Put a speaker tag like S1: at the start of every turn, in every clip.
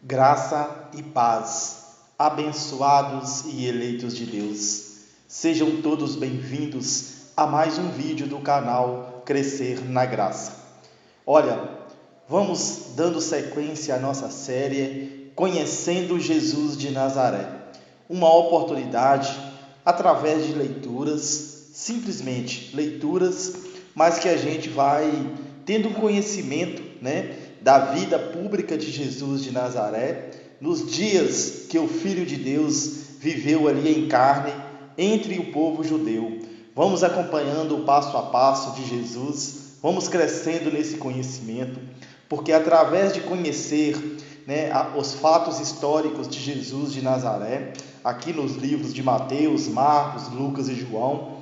S1: Graça e paz, abençoados e eleitos de Deus. Sejam todos bem-vindos a mais um vídeo do canal Crescer na Graça. Olha, vamos dando sequência à nossa série Conhecendo Jesus de Nazaré. Uma oportunidade através de leituras, simplesmente leituras, mas que a gente vai tendo um conhecimento, da vida pública de Jesus de Nazaré, nos dias que o Filho de Deus viveu ali em carne entre o povo judeu. Vamos acompanhando o passo a passo de Jesus, vamos crescendo nesse conhecimento, porque através de conhecer os fatos históricos de Jesus de Nazaré, aqui nos livros de Mateus, Marcos, Lucas e João,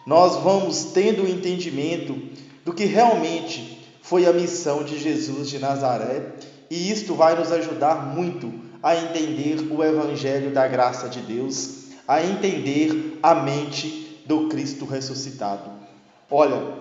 S1: nós vamos tendo o entendimento do que realmente foi a missão de Jesus de Nazaré, e isto vai nos ajudar muito a entender o Evangelho da graça de Deus, a entender a mente do Cristo ressuscitado. Olha,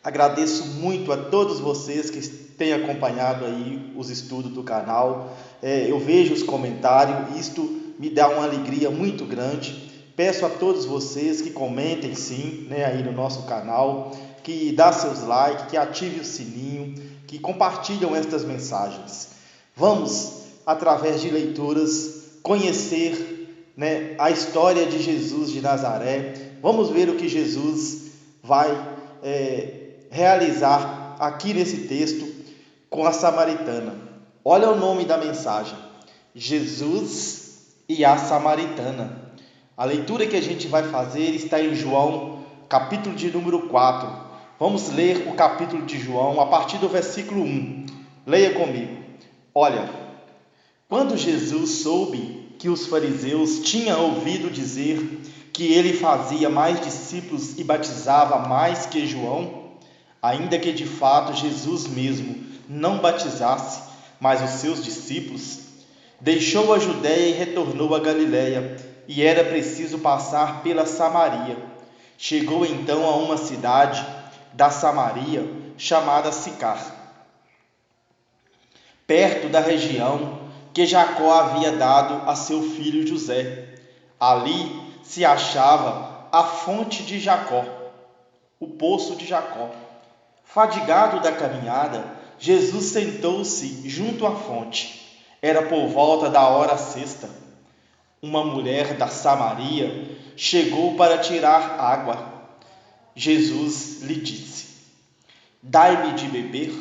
S1: agradeço muito a todos vocês que têm acompanhado aí os estudos do canal. Eu vejo os comentários, isto me dá uma alegria muito grande. Peço a todos vocês que comentem sim, aí no nosso canal, que dá seus likes, que ative o sininho, que compartilham estas mensagens. Vamos, através de leituras, conhecer a história de Jesus de Nazaré. Vamos ver o que Jesus vai realizar aqui nesse texto com a samaritana. Olha o nome da mensagem: Jesus e a samaritana. A leitura que a gente vai fazer está em João, capítulo de número 4. Vamos ler o capítulo de João a partir do versículo 1. Leia comigo. Olha, quando Jesus soube que os fariseus tinham ouvido dizer que ele fazia mais discípulos e batizava mais que João, ainda que de fato Jesus mesmo não batizasse, mas os seus discípulos, deixou a Judéia e retornou a Galiléia, e era preciso passar pela Samaria. Chegou então a uma cidade da Samaria, chamada Sicar, perto da região que Jacó havia dado a seu filho José. Ali se achava a fonte de Jacó, o poço de Jacó. Fadigado da caminhada, Jesus sentou-se junto à fonte. Era por volta da hora sexta. Uma mulher da Samaria chegou para tirar água. Jesus lhe disse: dai-me de beber.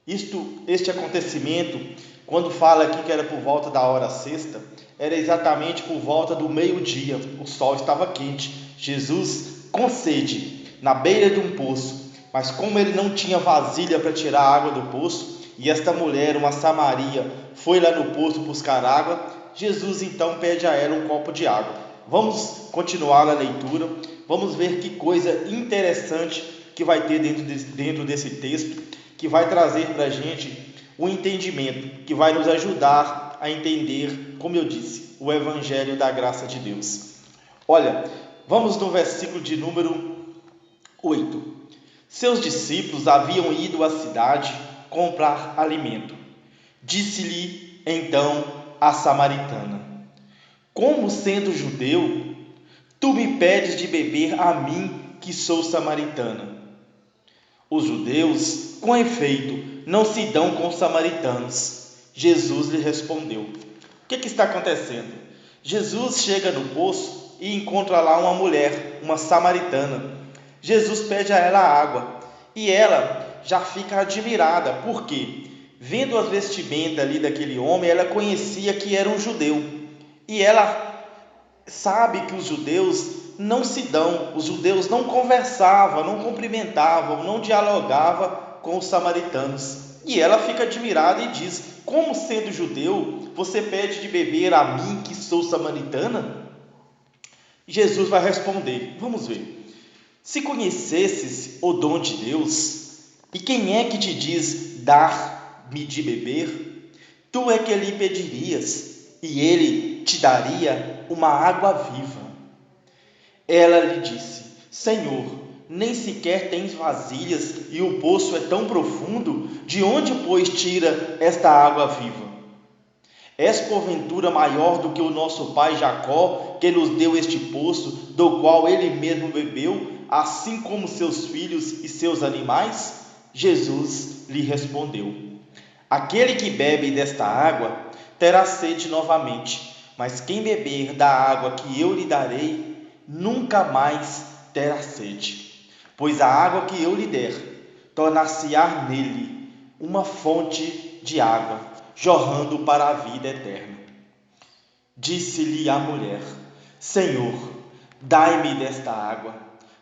S1: Este acontecimento, quando fala aqui que era por volta da hora sexta, era exatamente por volta do meio-dia. O sol estava quente. Jesus com sede, na beira de um poço, mas como ele não tinha vasilha para tirar a água do poço, e esta mulher, uma samaria, foi lá no poço buscar água, Jesus então pede a ela um copo de água. Vamos continuar a leitura, vamos ver que coisa interessante que vai ter dentro desse texto, que vai trazer para a gente um entendimento, que vai nos ajudar a entender, como eu disse, o Evangelho da graça de Deus. Olha, vamos no versículo de número 8. Seus discípulos haviam ido à cidade comprar alimento. Disse-lhe então a samaritana: como sendo judeu, tu me pedes de beber a mim, que sou samaritana? Os judeus, com efeito, não se dão com os samaritanos. Jesus lhe respondeu. O que está acontecendo? Jesus chega no poço e encontra lá uma mulher, uma samaritana. Jesus pede a ela água e ela já fica admirada. Por quê? Vendo as vestimentas ali daquele homem, ela conhecia que era um judeu. E ela sabe que os judeus não se dão, os judeus não conversavam, não cumprimentavam, não dialogavam com os samaritanos. E ela fica admirada e diz: como sendo judeu, você pede de beber a mim, que sou samaritana? Jesus vai responder, vamos ver. Se conhecesses o dom de Deus, e quem é que te diz dar-me de beber, tu é que lhe pedirias, e ele te daria uma água viva. Ela lhe disse: Senhor, nem sequer tens vasilhas, e o poço é tão profundo? De onde, pois, tira esta água viva? És porventura maior do que o nosso pai Jacó, que nos deu este poço, do qual ele mesmo bebeu, assim como seus filhos e seus animais? Jesus lhe respondeu: Aquele que bebe desta água terá sede novamente, mas quem beber da água que eu lhe darei, nunca mais terá sede. Pois a água que eu lhe der, tornar-se-á nele uma fonte de água, jorrando para a vida eterna. Disse-lhe a mulher: Senhor, dai-me desta água,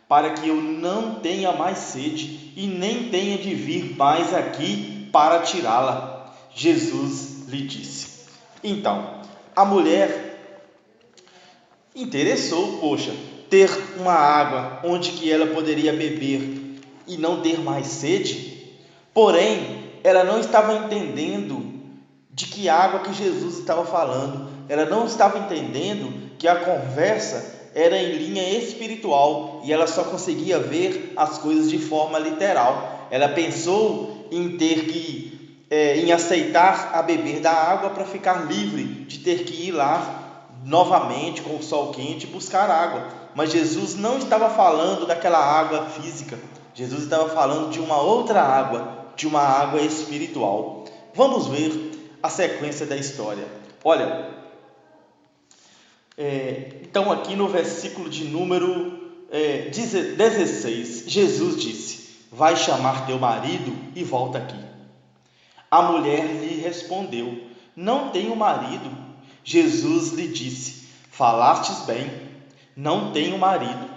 S1: para que eu não tenha mais sede e nem tenha de vir mais aqui para tirá-la. Jesus lhe disse. Então, a mulher interessou, ter uma água onde que ela poderia beber e não ter mais sede, porém, ela não estava entendendo de que água que Jesus estava falando. Ela não estava entendendo que a conversa era em linha espiritual e ela só conseguia ver as coisas de forma literal. Ela pensou em em aceitar a beber da água para ficar livre de ter que ir lá novamente com o sol quente buscar água. Mas Jesus não estava falando daquela água física. Jesus estava falando de uma outra água, de uma água espiritual. Vamos ver a sequência da história. Olha, então aqui no versículo de número 16, Jesus disse: Vai chamar teu marido e volta aqui. A mulher lhe respondeu: Não tenho marido. Jesus lhe disse: Falastes bem, não tenho marido.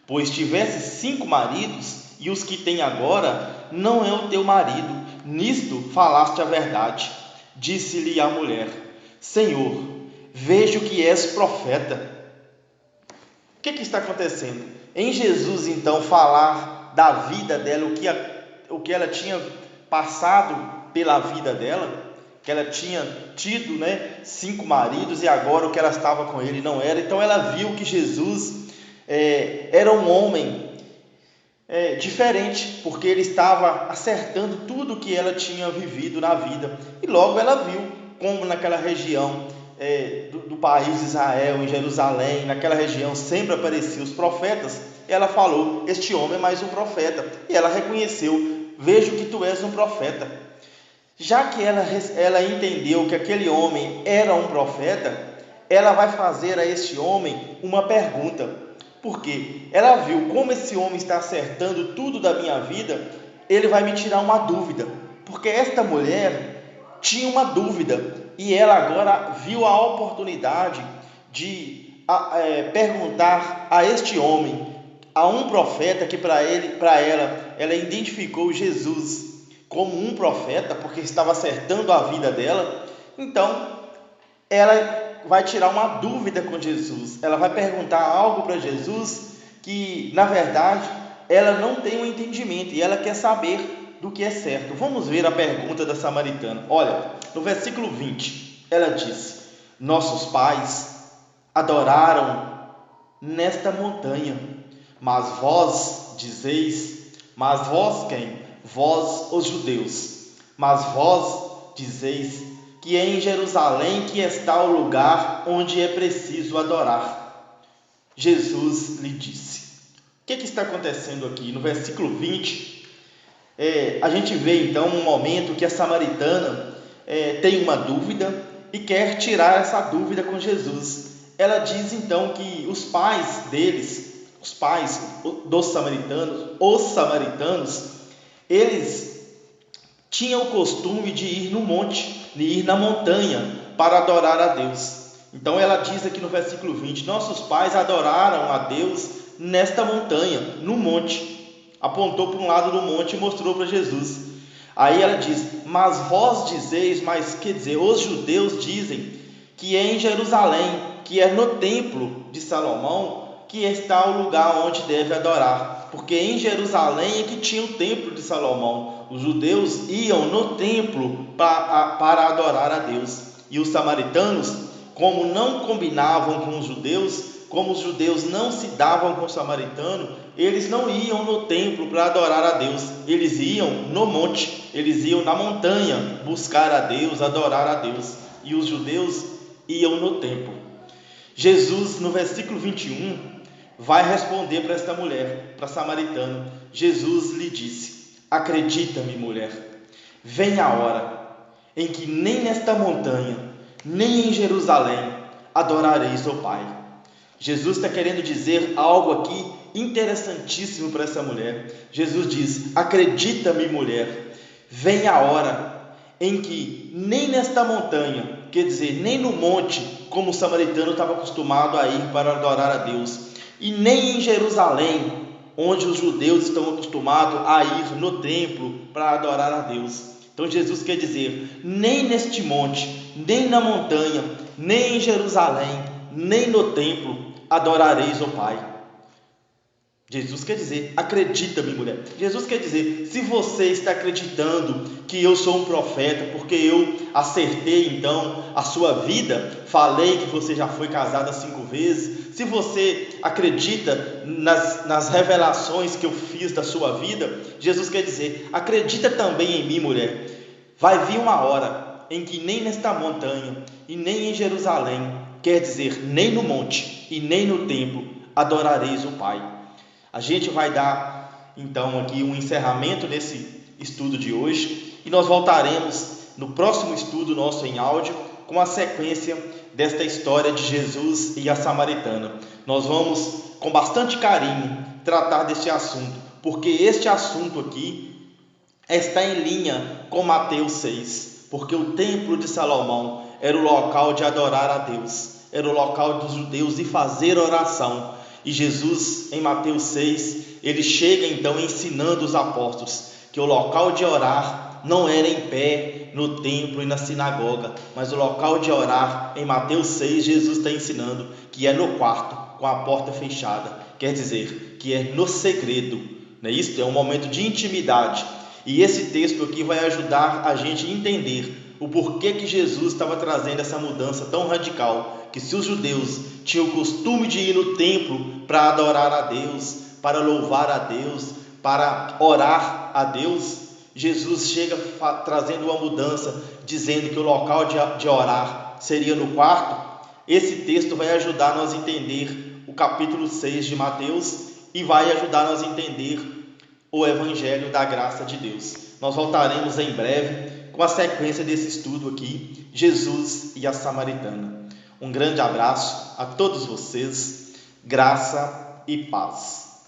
S1: Pois tivesse 5 maridos, e os que tem agora não é o teu marido. Nisto falaste a verdade. Disse-lhe a mulher: Senhor, vejo que és profeta. O que está acontecendo? Em Jesus, então, falar da vida dela, o que ela tinha passado pela vida dela, que ela tinha tido 5 maridos e agora o que ela estava com ele não era. Então ela viu que Jesus era um homem diferente, porque ele estava acertando tudo que ela tinha vivido na vida. E logo ela viu como naquela região do país de Israel, em Jerusalém, naquela região sempre apareciam os profetas. Ela falou: este homem é mais um profeta. E ela reconheceu: vejo que tu és um profeta. Já que ela entendeu que aquele homem era um profeta, ela vai fazer a este homem uma pergunta. Porque ela viu como esse homem está acertando tudo da minha vida, ele vai me tirar uma dúvida. Porque esta mulher tinha uma dúvida e ela agora viu a oportunidade de perguntar a este homem, a um profeta que para ela identificou Jesus como um profeta, porque estava acertando a vida dela. Então ela vai tirar uma dúvida com Jesus, ela vai perguntar algo para Jesus que na verdade ela não tem um entendimento e ela quer saber do que é certo. Vamos ver a pergunta da samaritana. Olha, no versículo 20 ela disse: nossos pais adoraram nesta montanha, mas vós dizeis, mas vós quem? Vós os judeus, mas vós dizeis que é em Jerusalém que está o lugar onde é preciso adorar. Jesus lhe disse. O que está acontecendo aqui? No versículo 20, a gente vê então um momento que a samaritana tem uma dúvida e quer tirar essa dúvida com Jesus. Ela diz então que os pais deles, os pais dos samaritanos, os samaritanos, eles tinham o costume de ir no monte, de ir na montanha para adorar a Deus. Então ela diz aqui no versículo 20, nossos pais adoraram a Deus nesta montanha, no monte. Apontou para um lado do monte e mostrou para Jesus. Aí ela diz, mas vós dizeis, mas quer dizer, os judeus dizem que é em Jerusalém, que é no templo de Salomão, que está o lugar onde deve adorar. Porque em Jerusalém é que tinha o templo de Salomão. Os judeus iam no templo para adorar a Deus. E os samaritanos, como não combinavam com os judeus, como os judeus não se davam com o samaritano, eles não iam no templo para adorar a Deus, eles iam no monte, eles iam na montanha buscar a Deus, adorar a Deus, e os judeus iam no templo. Jesus, no versículo 21, vai responder para esta mulher, para a samaritana. Jesus lhe disse: acredita-me, mulher, vem a hora em que nem nesta montanha, nem em Jerusalém adorareis o Pai. Jesus está querendo dizer algo aqui interessantíssimo para essa mulher. Jesus diz: acredita-me, mulher, vem a hora em que nem nesta montanha, quer dizer, nem no monte, como o samaritano estava acostumado a ir para adorar a Deus, e nem em Jerusalém, onde os judeus estão acostumados a ir no templo para adorar a Deus. Então Jesus quer dizer, nem neste monte, nem na montanha, nem em Jerusalém, nem no templo adorareis o Pai. Jesus quer dizer, acredita-me, mulher. Jesus quer dizer, se você está acreditando que eu sou um profeta, porque eu acertei então a sua vida, falei que você já foi casada 5 vezes, se você acredita nas revelações que eu fiz da sua vida, Jesus quer dizer, acredita também em mim, mulher. Vai vir uma hora em que nem nesta montanha e nem em Jerusalém, quer dizer, nem no monte e nem no templo, adorareis o Pai. A gente vai dar então aqui um encerramento nesse estudo de hoje e nós voltaremos no próximo estudo nosso em áudio com a sequência desta história de Jesus e a samaritana. Nós vamos com bastante carinho tratar deste assunto, porque este assunto aqui está em linha com Mateus 6, porque o templo de Salomão era o local de adorar a Deus, era o local dos judeus de fazer oração. E Jesus, em Mateus 6, ele chega então ensinando os apóstolos que o local de orar não era em pé no templo e na sinagoga, mas o local de orar, em Mateus 6, Jesus está ensinando que é no quarto, com a porta fechada, quer dizer, que é no segredo, não é isso? É um momento de intimidade. E esse texto aqui vai ajudar a gente a entender o porquê que Jesus estava trazendo essa mudança tão radical, que se os judeus tinham o costume de ir no templo para adorar a Deus, para louvar a Deus, para orar a Deus, Jesus chega trazendo uma mudança, dizendo que o local de orar seria no quarto. Esse texto vai ajudar nós a entender o capítulo 6 de Mateus e vai ajudar nós a entender o Evangelho da graça de Deus. Nós voltaremos em breve com a sequência desse estudo aqui, Jesus e a Samaritana. Um grande abraço a todos vocês, graça e paz.